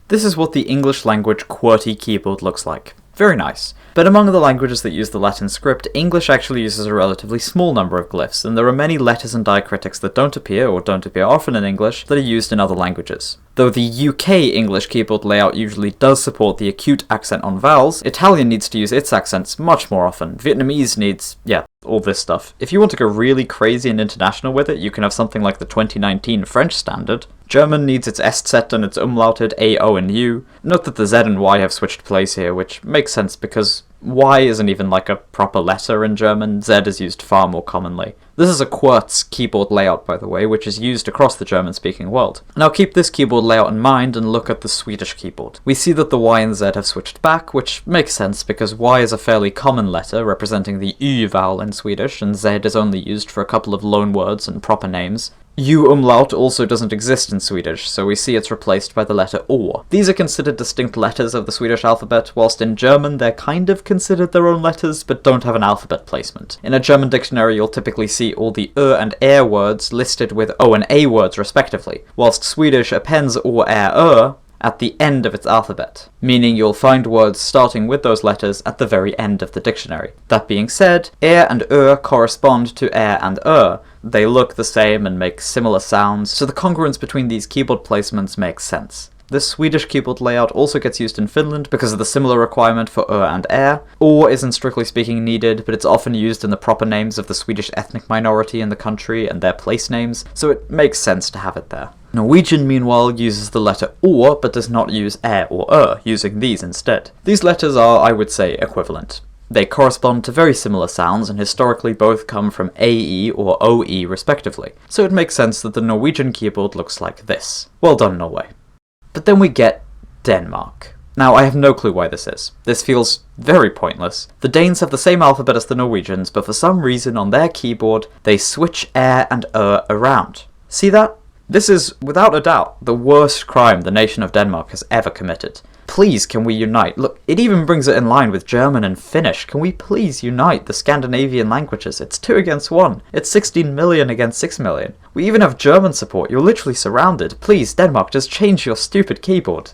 This is what the English language QWERTY keyboard looks like. Very nice. But among the languages that use the Latin script, English actually uses a relatively small number of glyphs, and there are many letters and diacritics that don't appear, or don't appear often in English, that are used in other languages. Though the UK English keyboard layout usually does support the acute accent on vowels, Italian needs to use its accents much more often. Vietnamese needs, all this stuff. If you want to go really crazy and international with it, you can have something like the 2019 French standard. German needs its Eszett and its umlauted A, O, and U. Note that the Z and Y have switched place here, which makes sense because Y isn't even like a proper letter in German. Z is used far more commonly. This is a QWERTZ keyboard layout, by the way, which is used across the German-speaking world. Now keep this keyboard layout in mind and look at the Swedish keyboard. We see that the Y and Z have switched back, which makes sense because Y is a fairly common letter representing the U vowel in Swedish, and Z is only used for a couple of loan words and proper names. U umlaut also doesn't exist in Swedish, so we see it's replaced by the letter O. These are considered distinct letters of the Swedish alphabet, whilst in German they're kind of considered their own letters, but don't have an alphabet placement. In a German dictionary you'll typically see all the and words listed with O and A words respectively, whilst Swedish appends or at the end of its alphabet, meaning you'll find words starting with those letters at the very end of the dictionary. That being said, and correspond to and They look the same and make similar sounds, so the congruence between these keyboard placements makes sense. This Swedish keyboard layout also gets used in Finland because of the similar requirement for and Or isn't strictly speaking needed, but it's often used in the proper names of the Swedish ethnic minority in the country and their place names, so it makes sense to have it there. Norwegian, meanwhile, uses the letter or, but does not use or using these instead. These letters are, I would say, equivalent. They correspond to very similar sounds, and historically both come from AE or OE respectively, so it makes sense that the Norwegian keyboard looks like this. Well done, Norway. But then we get Denmark. Now, I have no clue why this is. This feels very pointless. The Danes have the same alphabet as the Norwegians, but for some reason on their keyboard, they switch and around. See that? This is, without a doubt, the worst crime the nation of Denmark has ever committed. Please, can we unite? Look, it even brings it in line with German and Finnish. Can we please unite the Scandinavian languages? It's 2 against 1. It's 16 million against 6 million. We even have German support. You're literally surrounded. Please, Denmark, just change your stupid keyboard.